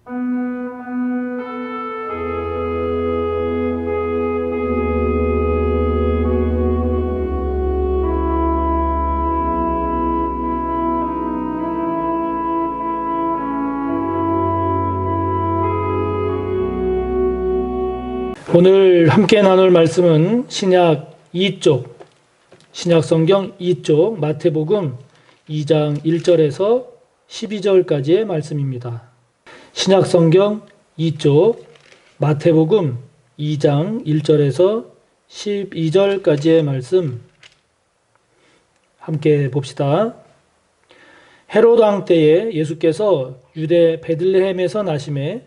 오늘 함께 나눌 말씀은 신약 2쪽, 신약 성경 2쪽 마태복음 2장 1절에서 12절까지의 말씀입니다. 신약 성경 2쪽 마태복음 2장 1절에서 12절까지의 말씀 함께 봅시다. 헤롯 왕 때에 예수께서 유대 베들레헴에서 나심에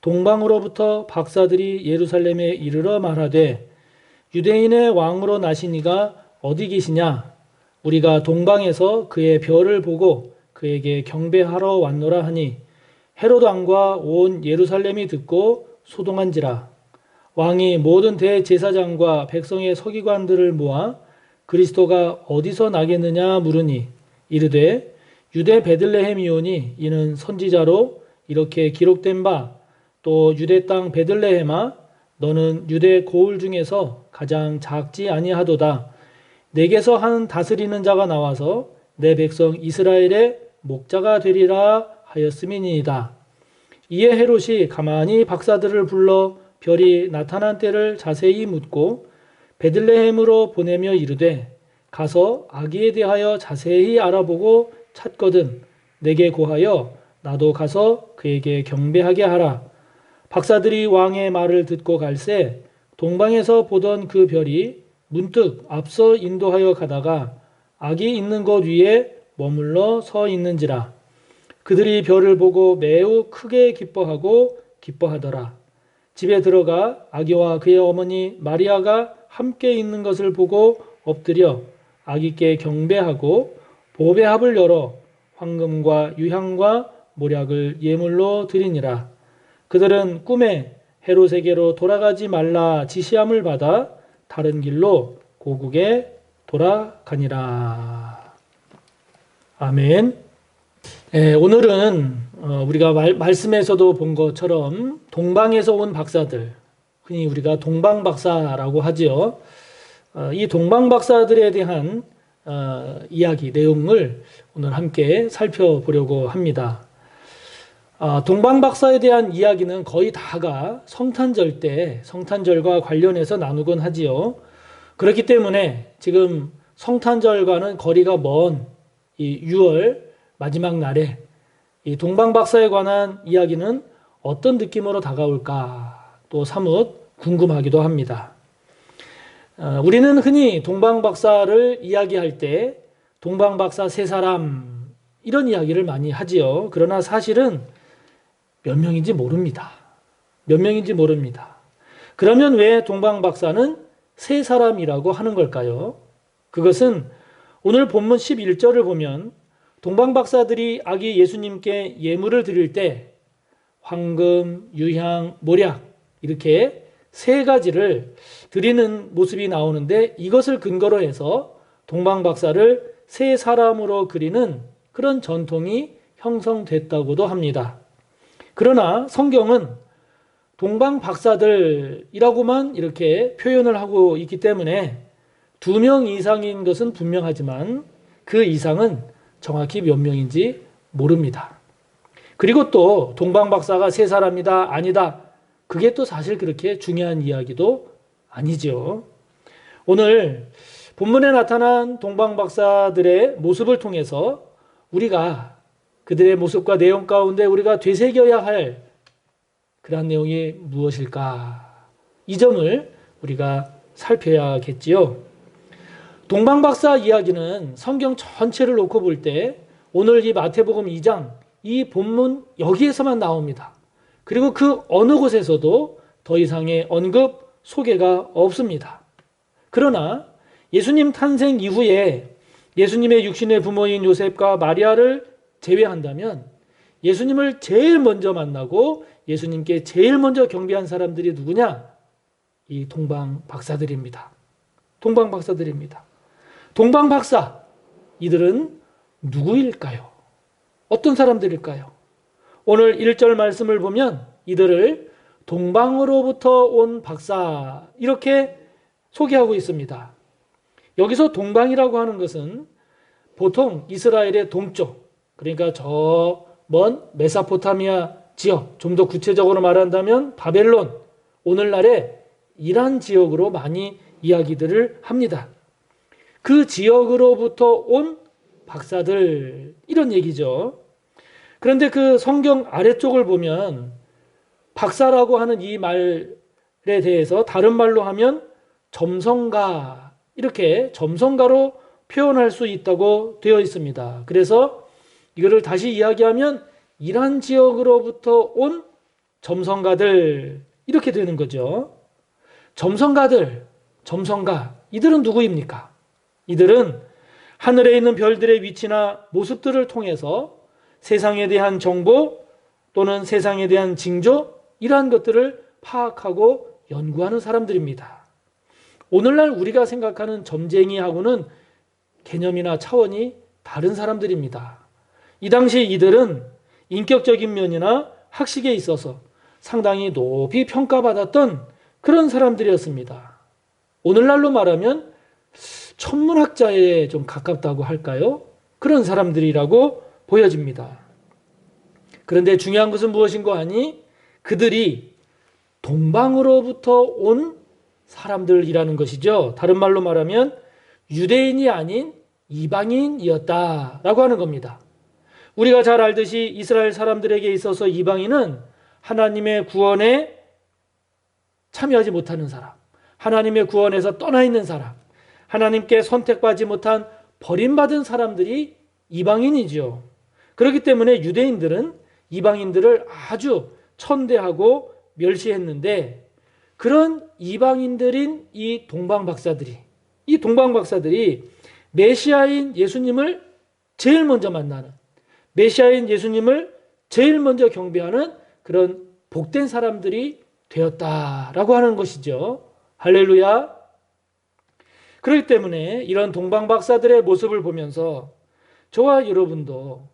동방으로부터 박사들이 예루살렘에 이르러 말하되 유대인의 왕으로 나시니가 어디 계시냐? 우리가 동방에서 그의 별을 보고 그에게 경배하러 왔노라 하니 헤롯 왕과 온 예루살렘이 듣고 소동한지라. 왕이 모든 대제사장과 백성의 서기관들을 모아 그리스도가 어디서 나겠느냐 물으니 이르되 유대 베들레헴이오니 이는 선지자로 이렇게 기록된 바 또 유대 땅 베들레헴아 너는 유대 고을 중에서 가장 작지 아니하도다. 내게서 한 다스리는 자가 나와서 내 백성 이스라엘의 목자가 되리라 하였음이니이다. 이에 헤롯이 가만히 박사들을 불러 별이 나타난 때를 자세히 묻고 베들레헴으로 보내며 이르되 가서 아기에 대하여 자세히 알아보고 찾거든 내게 고하여 나도 가서 그에게 경배하게 하라. 박사들이 왕의 말을 듣고 갈새 동방에서 보던 그 별이 문득 앞서 인도하여 가다가 아기 있는 곳 위에 머물러 서 있는지라. 그들이 별을 보고 매우 크게 기뻐하더라. 집에 들어가 아기와 그의 어머니 마리아가 함께 있는 것을 보고 엎드려 아기께 경배하고 보배합을 열어 황금과 유향과 모략을 예물로 드리니라. 그들은 꿈에 헤롯에게로 돌아가지 말라 지시함을 받아 다른 길로 고국에 돌아가니라. 아멘. 오늘은 우리가 말씀에서도 본 것처럼 동방에서 온 박사들, 흔히 우리가 동방박사라고 하지요. 이 동방박사들에 대한 이야기, 내용을 오늘 함께 살펴보려고 합니다. 동방박사에 대한 이야기는 거의 다가 성탄절 때 성탄절과 관련해서 나누곤 하지요. 그렇기 때문에 지금 성탄절과는 거리가 먼 이 6월 마지막 날에 이 동방박사에 관한 이야기는 어떤 느낌으로 다가올까 또 사뭇 궁금하기도 합니다. 우리는 흔히 동방박사를 이야기할 때 동방박사 세 사람 이런 이야기를 많이 하지요. 그러나 사실은 몇 명인지 모릅니다. 몇 명인지 모릅니다. 그러면 왜 동방박사는 세 사람이라고 하는 걸까요? 그것은 오늘 본문 11절을 보면 동방박사들이 아기 예수님께 예물을 드릴 때 황금, 유향, 모략 이렇게 세 가지를 드리는 모습이 나오는데 이것을 근거로 해서 동방박사를 세 사람으로 그리는 그런 전통이 형성됐다고도 합니다. 그러나 성경은 동방박사들이라고만 이렇게 표현을 하고 있기 때문에 2명 이상인 것은 분명하지만 그 이상은 정확히 몇 명인지 모릅니다. 그리고 또 동방박사가 세 사람이다 아니다 그게 또 사실 그렇게 중요한 이야기도 아니죠. 오늘 본문에 나타난 동방박사들의 모습을 통해서 우리가 그들의 모습과 내용 가운데 우리가 되새겨야 할 그러한 내용이 무엇일까? 이 점을 우리가 살펴야겠지요. 동방박사 이야기는 성경 전체를 놓고 볼 때 오늘 이 마태복음 2장 이 본문 여기에서만 나옵니다. 그리고 그 어느 곳에서도 더 이상의 언급, 소개가 없습니다. 그러나 예수님 탄생 이후에 예수님의 육신의 부모인 요셉과 마리아를 제외한다면 예수님을 제일 먼저 만나고 예수님께 제일 먼저 경배한 사람들이 누구냐? 이 동방박사들입니다. 동방박사들입니다. 동방박사, 이들은 누구일까요? 어떤 사람들일까요? 오늘 1절 말씀을 보면 이들을 동방으로부터 온 박사 이렇게 소개하고 있습니다. 여기서 동방이라고 하는 것은 보통 이스라엘의 동쪽, 그러니까 저 먼 메소포타미아 지역, 좀 더 구체적으로 말한다면 바벨론, 오늘날의 이란 지역으로 많이 이야기들을 합니다. 그 지역으로부터 온 박사들, 이런 얘기죠. 그런데 그 성경 아래쪽을 보면 박사라고 하는 이 말에 대해서 다른 말로 하면 점성가, 이렇게 점성가로 표현할 수 있다고 되어 있습니다. 그래서 이거를 다시 이야기하면 이란 지역으로부터 온 점성가들, 이렇게 되는 거죠. 점성가들, 점성가, 이들은 누구입니까? 이들은 하늘에 있는 별들의 위치나 모습들을 통해서 세상에 대한 정보 또는 세상에 대한 징조, 이러한 것들을 파악하고 연구하는 사람들입니다. 오늘날 우리가 생각하는 점쟁이하고는 개념이나 차원이 다른 사람들입니다. 이 당시 이들은 인격적인 면이나 학식에 있어서 상당히 높이 평가받았던 그런 사람들이었습니다. 오늘날로 말하면 천문학자에 좀 가깝다고 할까요? 그런 사람들이라고 보여집니다. 그런데 중요한 것은 무엇인고 하니 그들이 동방으로부터 온 사람들이라는 것이죠. 다른 말로 말하면 유대인이 아닌 이방인이었다라고 하는 겁니다. 우리가 잘 알듯이 이스라엘 사람들에게 있어서 이방인은 하나님의 구원에 참여하지 못하는 사람, 하나님의 구원에서 떠나 있는 사람, 하나님께 선택받지 못한 버림받은 사람들이 이방인이죠. 그렇기 때문에 유대인들은 이방인들을 아주 천대하고 멸시했는데 그런 이방인들인 이 동방박사들이 메시아인 예수님을 제일 먼저 만나는, 메시아인 예수님을 제일 먼저 경배하는 그런 복된 사람들이 되었다라고 하는 것이죠. 할렐루야. 그렇기 때문에 이런 동방박사들의 모습을 보면서 저와 여러분도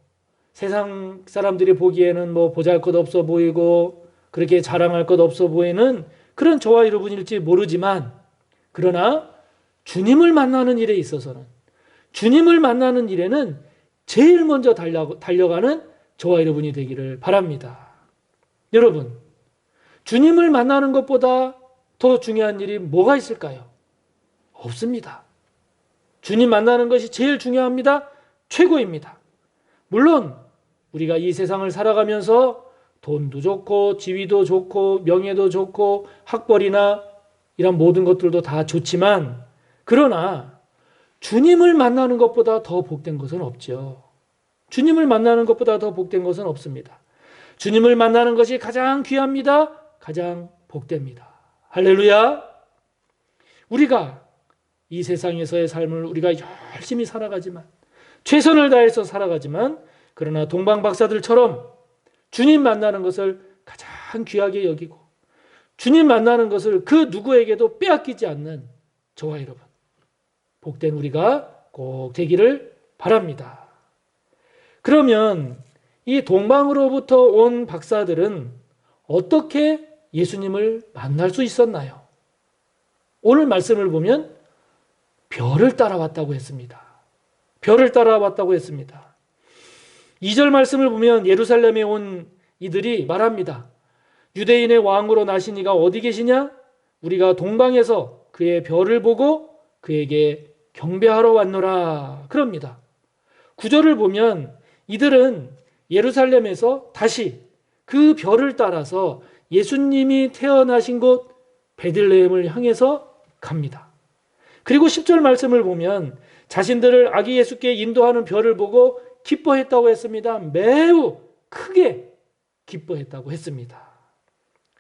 세상 사람들이 보기에는 뭐 보잘것없어 보이고 그렇게 자랑할 것 없어 보이는 그런 저와 여러분일지 모르지만, 그러나 주님을 만나는 일에 있어서는, 주님을 만나는 일에는 제일 먼저 달려가는 저와 여러분이 되기를 바랍니다. 여러분, 주님을 만나는 것보다 더 중요한 일이 뭐가 있을까요? 없습니다. 주님 만나는 것이 제일 중요합니다. 최고입니다. 물론 우리가 이 세상을 살아가면서 돈도 좋고 지위도 좋고 명예도 좋고 학벌이나 이런 모든 것들도 다 좋지만, 그러나 주님을 만나는 것보다 더 복된 것은 없죠. 주님을 만나는 것보다 더 복된 것은 없습니다. 주님을 만나는 것이 가장 귀합니다. 가장 복됩니다. 할렐루야. 우리가 이 세상에서의 삶을 우리가 열심히 살아가지만, 최선을 다해서 살아가지만, 그러나 동방박사들처럼 주님 만나는 것을 가장 귀하게 여기고 주님 만나는 것을 그 누구에게도 빼앗기지 않는 저와 여러분, 복된 우리가 꼭 되기를 바랍니다. 그러면 이 동방으로부터 온 박사들은 어떻게 예수님을 만날 수 있었나요? 오늘 말씀을 보면 별을 따라왔다고 했습니다. 별을 따라왔다고 했습니다. 2절 말씀을 보면 예루살렘에 온 이들이 말합니다. 유대인의 왕으로 나신 이가 어디 계시냐? 우리가 동방에서 그의 별을 보고 그에게 경배하러 왔노라. 그럽니다. 9절을 보면 이들은 예루살렘에서 다시 그 별을 따라서 예수님이 태어나신 곳 베들레헴을 향해서 갑니다. 그리고 10절 말씀을 보면 자신들을 아기 예수께 인도하는 별을 보고 기뻐했다고 했습니다. 매우 크게 기뻐했다고 했습니다.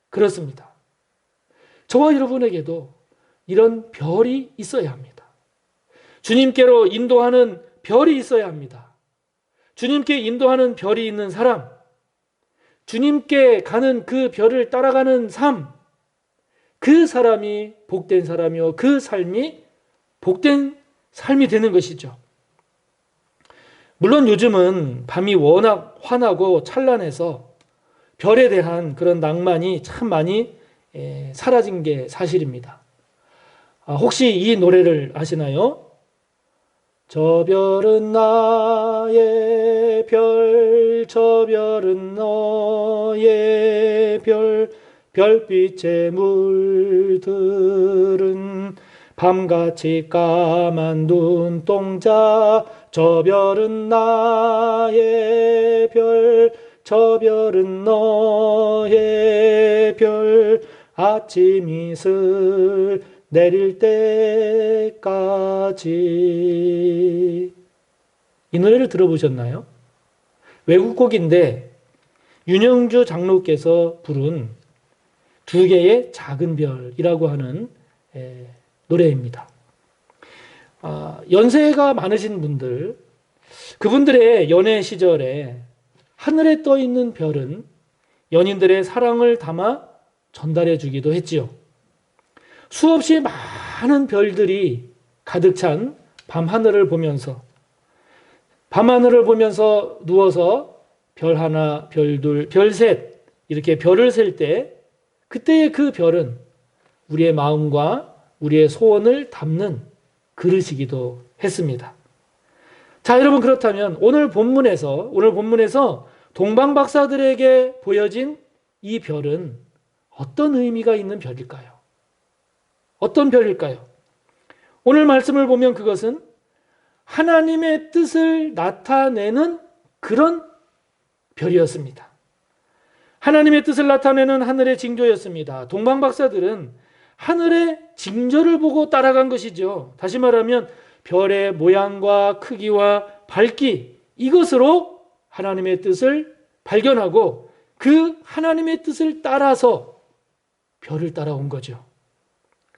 그렇습니다. 저와 여러분에게도 이런 별이 있어야 합니다. 주님께로 인도하는 별이 있어야 합니다. 주님께 인도하는 별이 있는 사람, 주님께 가는 그 별을 따라가는 삶, 그 사람이 복된 사람이요, 그 삶이 복된 삶이 되는 것이죠. 물론 요즘은 밤이 워낙 환하고 찬란해서 별에 대한 그런 낭만이 참 많이 사라진 게 사실입니다. 혹시 이 노래를 아시나요? 저 별은 나의 별, 저 별은 너의 별, 별빛에 물들은 밤같이 까만 눈동자. 저 별은 나의 별, 저 별은 너의 별, 아침 이슬 내릴 때까지. 이 노래를 들어보셨나요? 외국곡인데 윤영주 장로께서 부른 두 개의 작은 별이라고 하는 노래입니다. 연세가 많으신 분들, 그분들의 연애 시절에 하늘에 떠 있는 별은 연인들의 사랑을 담아 전달해 주기도 했지요. 수없이 많은 별들이 가득 찬 밤하늘을 보면서 누워서 별 하나, 별 둘, 별 셋 이렇게 별을 셀 때 그때의 그 별은 우리의 마음과 우리의 소원을 담는 그릇이기도 했습니다. 자, 여러분, 그렇다면 오늘 본문에서 동방 박사들에게 보여진 이 별은 어떤 의미가 있는 별일까요? 어떤 별일까요? 오늘 말씀을 보면 그것은 하나님의 뜻을 나타내는 그런 별이었습니다. 하나님의 뜻을 나타내는 하늘의 징조였습니다. 동방 박사들은 하늘의 징조를 보고 따라간 것이죠. 다시 말하면 별의 모양과 크기와 밝기, 이것으로 하나님의 뜻을 발견하고 그 하나님의 뜻을 따라서 별을 따라온 거죠.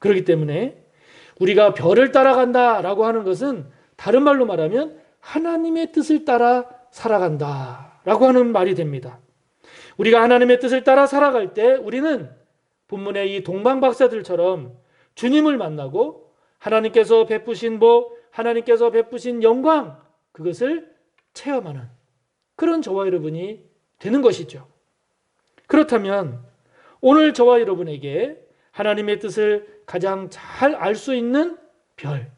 그렇기 때문에 우리가 별을 따라간다라고 하는 것은 다른 말로 말하면 하나님의 뜻을 따라 살아간다라고 하는 말이 됩니다. 우리가 하나님의 뜻을 따라 살아갈 때 우리는 본문의 이 동방 박사들처럼 주님을 만나고 하나님께서 베푸신 복, 하나님께서 베푸신 영광, 그것을 체험하는 그런 저와 여러분이 되는 것이죠. 그렇다면 오늘 저와 여러분에게 하나님의 뜻을 가장 잘 알 수 있는 별,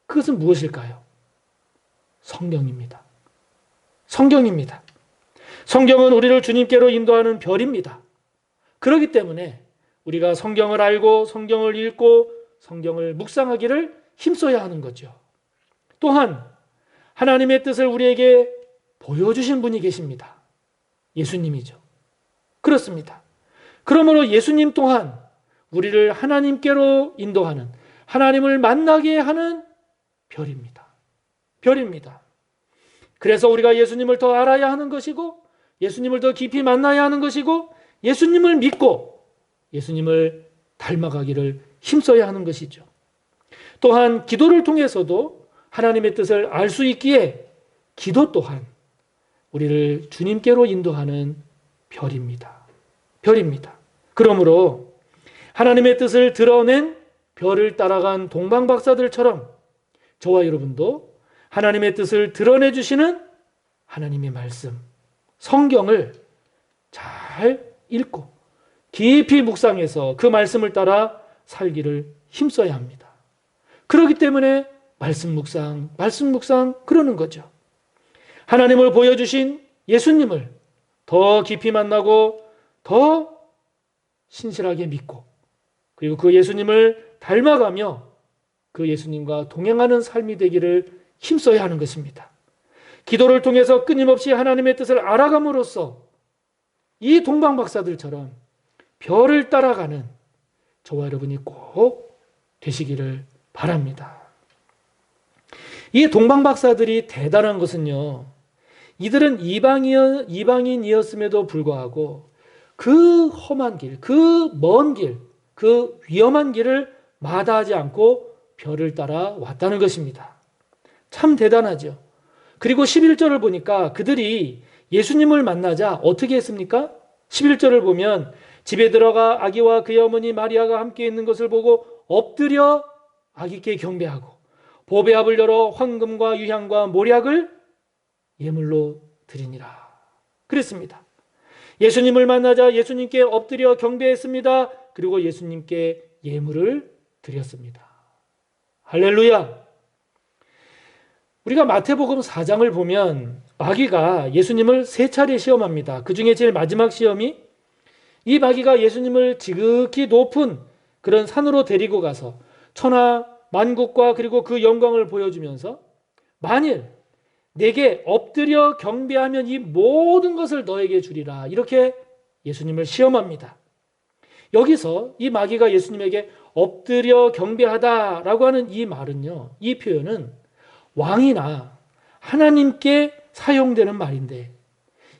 그것은 무엇일까요? 성경입니다. 성경입니다. 성경은 우리를 주님께로 인도하는 별입니다. 그렇기 때문에 우리가 성경을 알고 성경을 읽고 성경을 묵상하기를 힘써야 하는 거죠. 또한 하나님의 뜻을 우리에게 보여주신 분이 계십니다. 예수님이죠. 그렇습니다. 그러므로 예수님 또한 우리를 하나님께로 인도하는, 하나님을 만나게 하는 별입니다. 별입니다. 그래서 우리가 예수님을 더 알아야 하는 것이고, 예수님을 더 깊이 만나야 하는 것이고, 예수님을 믿고 예수님을 닮아가기를 힘써야 하는 것이죠. 또한 기도를 통해서도 하나님의 뜻을 알 수 있기에 기도 또한 우리를 주님께로 인도하는 별입니다. 별입니다. 그러므로 하나님의 뜻을 드러낸 별을 따라간 동방 박사들처럼 저와 여러분도 하나님의 뜻을 드러내 주시는 하나님의 말씀, 성경을 잘 읽고 깊이 묵상해서 그 말씀을 따라 살기를 힘써야 합니다. 그렇기 때문에 말씀 묵상 그러는 거죠. 하나님을 보여주신 예수님을 더 깊이 만나고 더 신실하게 믿고 그리고 그 예수님을 닮아가며 그 예수님과 동행하는 삶이 되기를 힘써야 하는 것입니다. 기도를 통해서 끊임없이 하나님의 뜻을 알아감으로써 이 동방 박사들처럼 별을 따라가는 저와 여러분이 꼭 되시기를 바랍니다. 이 동방 박사들이 대단한 것은요, 이들은 이방인이었음에도 불구하고 그 험한 길, 그 먼 길, 그 위험한 길을 마다하지 않고 별을 따라 왔다는 것입니다. 참 대단하죠. 그리고 11절을 보니까 그들이 예수님을 만나자 어떻게 했습니까? 11절을 보면 집에 들어가 아기와 그의 어머니 마리아가 함께 있는 것을 보고 엎드려 아기께 경배하고 보배압을 열어 황금과 유향과 몰약을 예물로 드리니라. 그랬습니다. 예수님을 만나자 예수님께 엎드려 경배했습니다. 그리고 예수님께 예물을 드렸습니다. 할렐루야! 우리가 마태복음 4장을 보면 마귀가 예수님을 세 차례 시험합니다. 그 중에 제일 마지막 시험이 이 마귀가 예수님을 지극히 높은 그런 산으로 데리고 가서 천하 만국과 그리고 그 영광을 보여주면서 만일 내게 엎드려 경배하면 이 모든 것을 너에게 주리라. 이렇게 예수님을 시험합니다. 여기서 이 마귀가 예수님에게 엎드려 경배하다라고 하는 이 말은요, 이 표현은 왕이나 하나님께 사용되는 말인데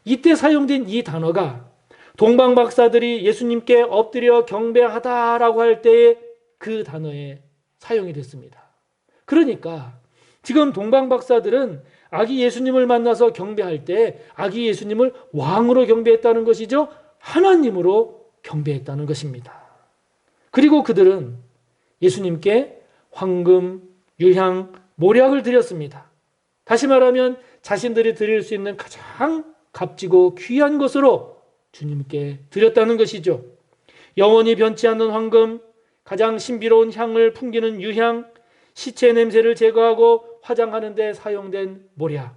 이때 사용된 이 단어가 동방 박사들이 예수님께 엎드려 경배하다라고 할 때에 그 단어에 사용이 됐습니다. 그러니까 지금 동방 박사들은 아기 예수님을 만나서 경배할 때 아기 예수님을 왕으로 경배했다는 것이죠. 하나님으로 경배했다는 것입니다. 그리고 그들은 예수님께 황금, 유향, 모략을 드렸습니다. 다시 말하면 자신들이 드릴 수 있는 가장 값지고 귀한 것으로 주님께 드렸다는 것이죠. 영원히 변치 않는 황금, 가장 신비로운 향을 풍기는 유향, 시체 냄새를 제거하고 화장하는 데 사용된 모략.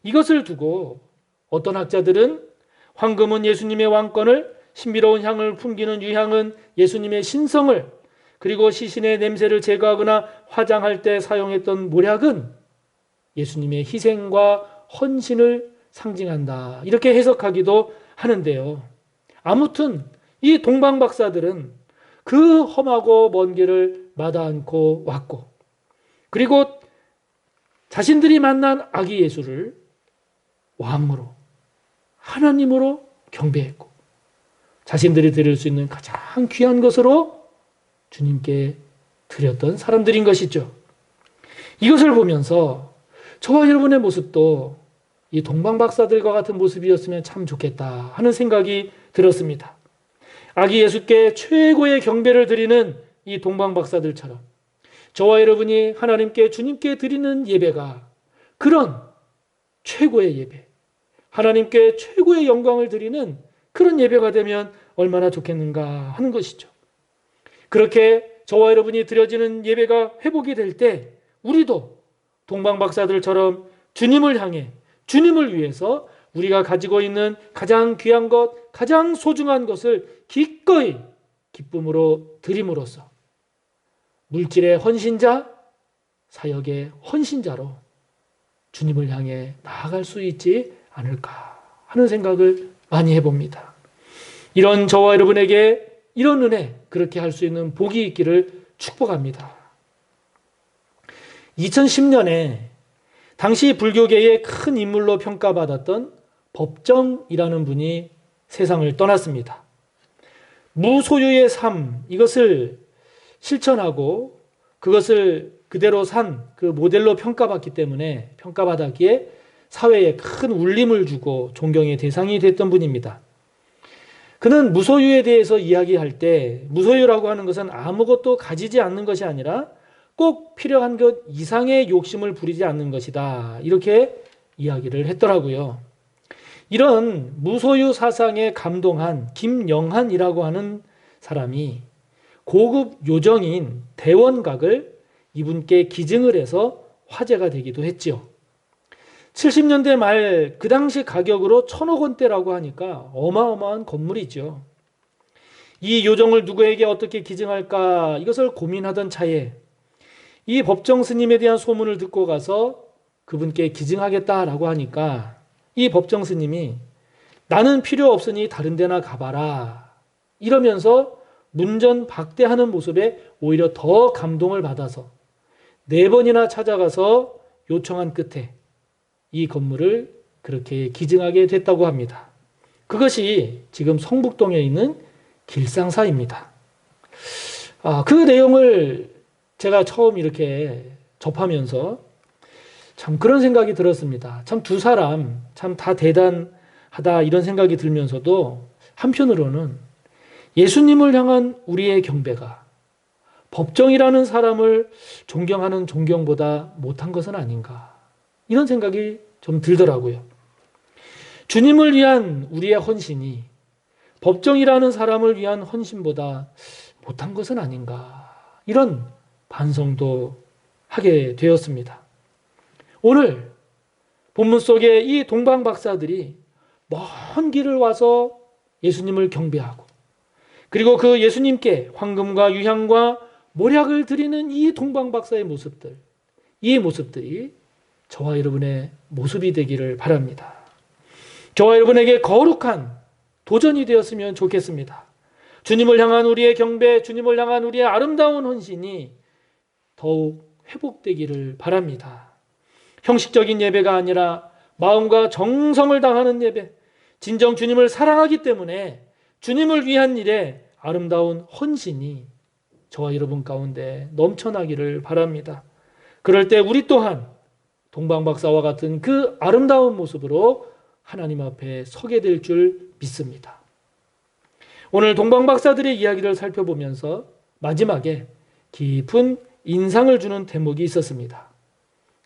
이것을 두고 어떤 학자들은 황금은 예수님의 왕권을, 신비로운 향을 풍기는 유향은 예수님의 신성을, 그리고 시신의 냄새를 제거하거나 화장할 때 사용했던 모략은 예수님의 희생과 헌신을 상징한다. 이렇게 해석하기도 하는데요. 아무튼 이 동방 박사들은 그 험하고 먼 길을 마다 않고 왔고, 그리고 자신들이 만난 아기 예수를 왕으로, 하나님으로 경배했고, 자신들이 드릴 수 있는 가장 귀한 것으로 주님께 드렸던 사람들인 것이죠. 이것을 보면서 저와 여러분의 모습도 이 동방 박사들과 같은 모습이었으면 참 좋겠다 하는 생각이 들었습니다. 아기 예수께 최고의 경배를 드리는 이 동방 박사들처럼 저와 여러분이 하나님께, 주님께 드리는 예배가 그런 최고의 예배, 하나님께 최고의 영광을 드리는 그런 예배가 되면 얼마나 좋겠는가 하는 것이죠. 그렇게 저와 여러분이 드려지는 예배가 회복이 될 때 우리도 동방 박사들처럼 주님을 향해, 주님을 위해서 우리가 가지고 있는 가장 귀한 것, 가장 소중한 것을 기꺼이 기쁨으로 드림으로써 물질의 헌신자, 사역의 헌신자로 주님을 향해 나아갈 수 있지 않을까 하는 생각을 많이 해봅니다. 이런 저와 여러분에게 이런 은혜, 그렇게 할 수 있는 복이 있기를 축복합니다. 2010년에 당시 불교계의 큰 인물로 평가받았던 법정이라는 분이 세상을 떠났습니다. 무소유의 삶, 이것을 실천하고 그것을 그대로 산 그 모델로 평가받았기에 사회에 큰 울림을 주고 존경의 대상이 됐던 분입니다. 그는 무소유에 대해서 이야기할 때 무소유라고 하는 것은 아무것도 가지지 않는 것이 아니라 꼭 필요한 것 이상의 욕심을 부리지 않는 것이다. 이렇게 이야기를 했더라고요. 이런 무소유 사상에 감동한 김영한이라고 하는 사람이 고급 요정인 대원각을 이분께 기증을 해서 화제가 되기도 했죠. 70년대 말 그 당시 가격으로 1,000억 원대라고 하니까 어마어마한 건물이죠. 이 요정을 누구에게 어떻게 기증할까 이것을 고민하던 차에 이 법정 스님에 대한 소문을 듣고 가서 그분께 기증하겠다라고 하니까 이 법정 스님이 나는 필요 없으니 다른 데나 가봐라 이러면서 문전박대하는 모습에 오히려 더 감동을 받아서 4번이나 찾아가서 요청한 끝에 이 건물을 그렇게 기증하게 됐다고 합니다. 그것이 지금 성북동에 있는 길상사입니다. 그 내용을 제가 처음 이렇게 접하면서 참 그런 생각이 들었습니다. 참 두 사람 참 다 대단하다 이런 생각이 들면서도 한편으로는 예수님을 향한 우리의 경배가 법정이라는 사람을 존경하는 존경보다 못한 것은 아닌가 이런 생각이 좀 들더라고요. 주님을 위한 우리의 헌신이 법정이라는 사람을 위한 헌신보다 못한 것은 아닌가, 이런 반성도 하게 되었습니다. 오늘 본문 속에 이 동방 박사들이 먼 길을 와서 예수님을 경배하고, 그리고 그 예수님께 황금과 유향과 몰약을 드리는 이 동방 박사의 모습들, 이 모습들이 저와 여러분의 모습이 되기를 바랍니다. 저와 여러분에게 거룩한 도전이 되었으면 좋겠습니다. 주님을 향한 우리의 경배, 주님을 향한 우리의 아름다운 헌신이 더욱 회복되기를 바랍니다. 형식적인 예배가 아니라 마음과 정성을 다하는 예배, 진정 주님을 사랑하기 때문에 주님을 위한 일에 아름다운 헌신이 저와 여러분 가운데 넘쳐나기를 바랍니다. 그럴 때 우리 또한 동방박사와 같은 그 아름다운 모습으로 하나님 앞에 서게 될 줄 믿습니다. 오늘 동방박사들의 이야기를 살펴보면서 마지막에 깊은 인상을 주는 대목이 있었습니다.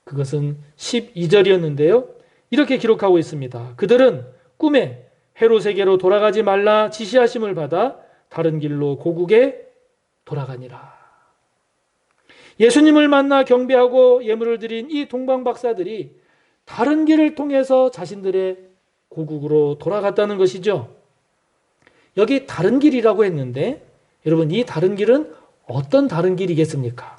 그것은 12절이었는데요. 이렇게 기록하고 있습니다. 그들은 꿈에 헤롯에게로 돌아가지 말라 지시하심을 받아 다른 길로 고국에 돌아가니라. 예수님을 만나 경배하고 예물을 드린 이 동방박사들이 다른 길을 통해서 자신들의 고국으로 돌아갔다는 것이죠. 여기 다른 길이라고 했는데 여러분, 이 다른 길은 어떤 다른 길이겠습니까?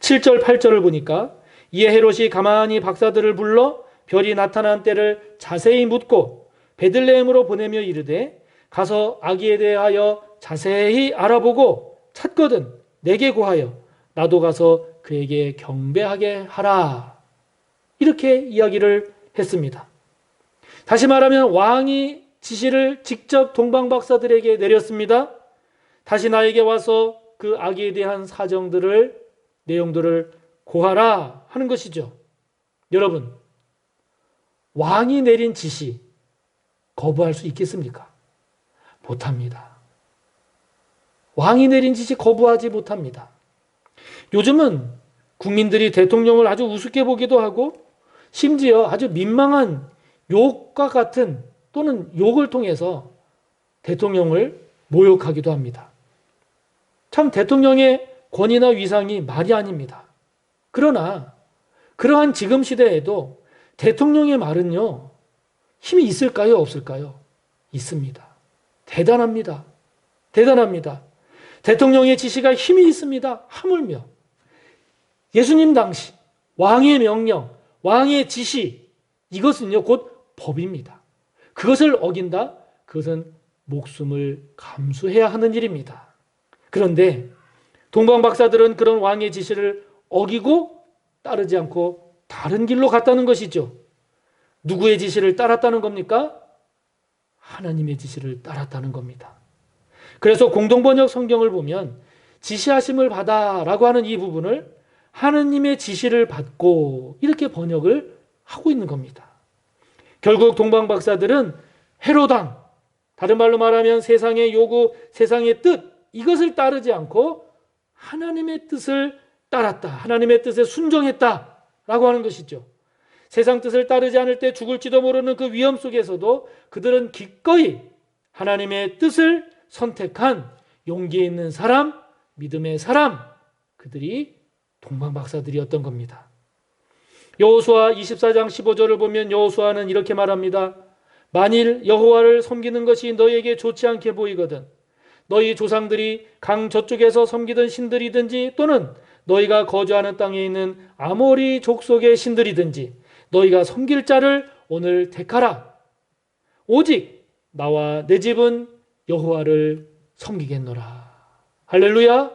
7절 8절을 보니까 이에 헤롯이 가만히 박사들을 불러 별이 나타난 때를 자세히 묻고 베들레헴으로 보내며 이르되 가서 아기에 대하여 자세히 알아보고 찾거든 내게 고하여 나도 가서 그에게 경배하게 하라. 이렇게 이야기를 했습니다. 다시 말하면 왕이 지시를 직접 동방박사들에게 내렸습니다. 다시 나에게 와서 그 아기에 대한 내용들을 고하라 하는 것이죠. 여러분, 왕이 내린 지시 거부할 수 있겠습니까? 못합니다. 왕이 내린 지시 거부하지 못합니다. 요즘은 국민들이 대통령을 아주 우습게 보기도 하고 심지어 아주 민망한 욕과 같은 또는 욕을 통해서 대통령을 모욕하기도 합니다. 참 대통령의 권위나 위상이 말이 아닙니다. 그러나 그러한 지금 시대에도 대통령의 말은요, 힘이 있을까요? 없을까요? 있습니다. 대단합니다. 대단합니다. 대통령의 지시가 힘이 있습니다. 하물며 예수님 당시 왕의 명령, 왕의 지시, 이것은요 곧 법입니다. 그것을 어긴다? 그것은 목숨을 감수해야 하는 일입니다. 그런데 동방박사들은 그런 왕의 지시를 어기고 따르지 않고 다른 길로 갔다는 것이죠. 누구의 지시를 따랐다는 겁니까? 하나님의 지시를 따랐다는 겁니다. 그래서 공동번역 성경을 보면 지시하심을 받아라고 하는 이 부분을 하나님의 지시를 받고 이렇게 번역을 하고 있는 겁니다. 결국 동방박사들은 헤롯왕, 다른 말로 말하면 세상의 요구, 세상의 뜻, 이것을 따르지 않고 하나님의 뜻을 따랐다. 하나님의 뜻에 순종했다라고 하는 것이죠. 세상 뜻을 따르지 않을 때 죽을지도 모르는 그 위험 속에서도 그들은 기꺼이 하나님의 뜻을 선택한 용기 있는 사람, 믿음의 사람, 그들이 동방박사들이었던 겁니다. 여호수아 24장 15절을 보면 여호수아는 이렇게 말합니다. 만일 여호와를 섬기는 것이 너희에게 좋지 않게 보이거든 너희 조상들이 강 저쪽에서 섬기던 신들이든지 또는 너희가 거주하는 땅에 있는 아모리 족속의 신들이든지 너희가 섬길 자를 오늘 택하라. 오직 나와 내 집은 여호와를 섬기겠노라. 할렐루야.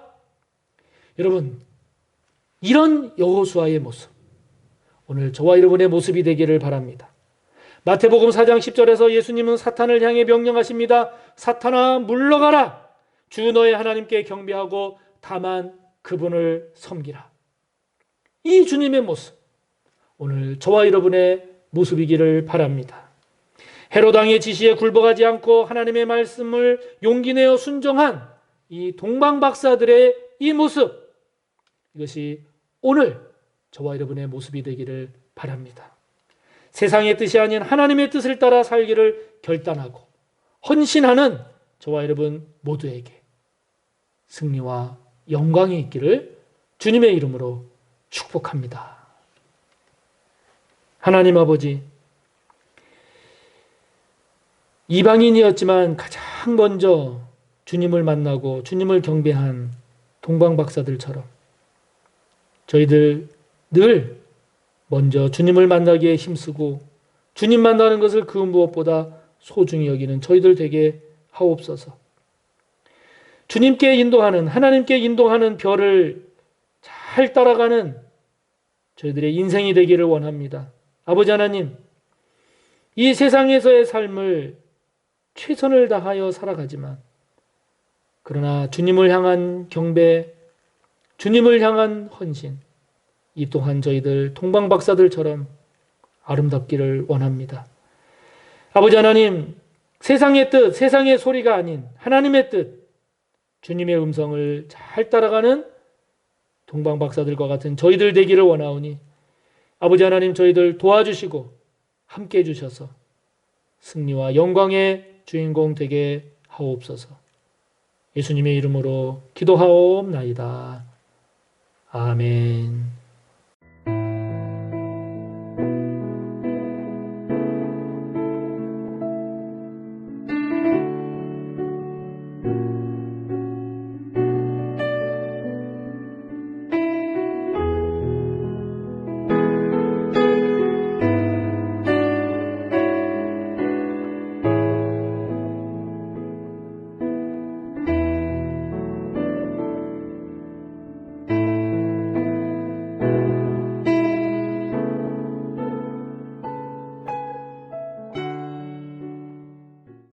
여러분, 이런 여호수아의 모습, 오늘 저와 여러분의 모습이 되기를 바랍니다. 마태복음 4장 10절에서 예수님은 사탄을 향해 명령하십니다. 사탄아 물러가라. 주 너의 하나님께 경배하고 다만 그분을 섬기라. 이 주님의 모습, 오늘 저와 여러분의 모습이기를 바랍니다. 헤롯왕의 지시에 굴복하지 않고 하나님의 말씀을 용기 내어 순종한 이 동방박사들의 이 모습, 이것이 오늘 저와 여러분의 모습이 되기를 바랍니다. 세상의 뜻이 아닌 하나님의 뜻을 따라 살기를 결단하고 헌신하는 저와 여러분 모두에게 승리와 영광이 있기를 주님의 이름으로 축복합니다. 하나님 아버지, 이방인이었지만 가장 먼저 주님을 만나고 주님을 경배한 동방박사들처럼 저희들 늘 먼저 주님을 만나기에 힘쓰고 주님 만나는 것을 그 무엇보다 소중히 여기는 저희들 되게 하옵소서. 주님께 인도하는, 하나님께 인도하는 별을 잘 따라가는 저희들의 인생이 되기를 원합니다. 아버지 하나님, 이 세상에서의 삶을 최선을 다하여 살아가지만 그러나 주님을 향한 경배, 주님을 향한 헌신, 이 또한 저희들 동방박사들처럼 아름답기를 원합니다. 아버지 하나님, 세상의 뜻, 세상의 소리가 아닌 하나님의 뜻, 주님의 음성을 잘 따라가는 동방박사들과 같은 저희들 되기를 원하오니 아버지 하나님 저희들 도와주시고 함께 해주셔서 승리와 영광의 주인공 되게 하옵소서. 예수님의 이름으로 기도하옵나이다. 아멘.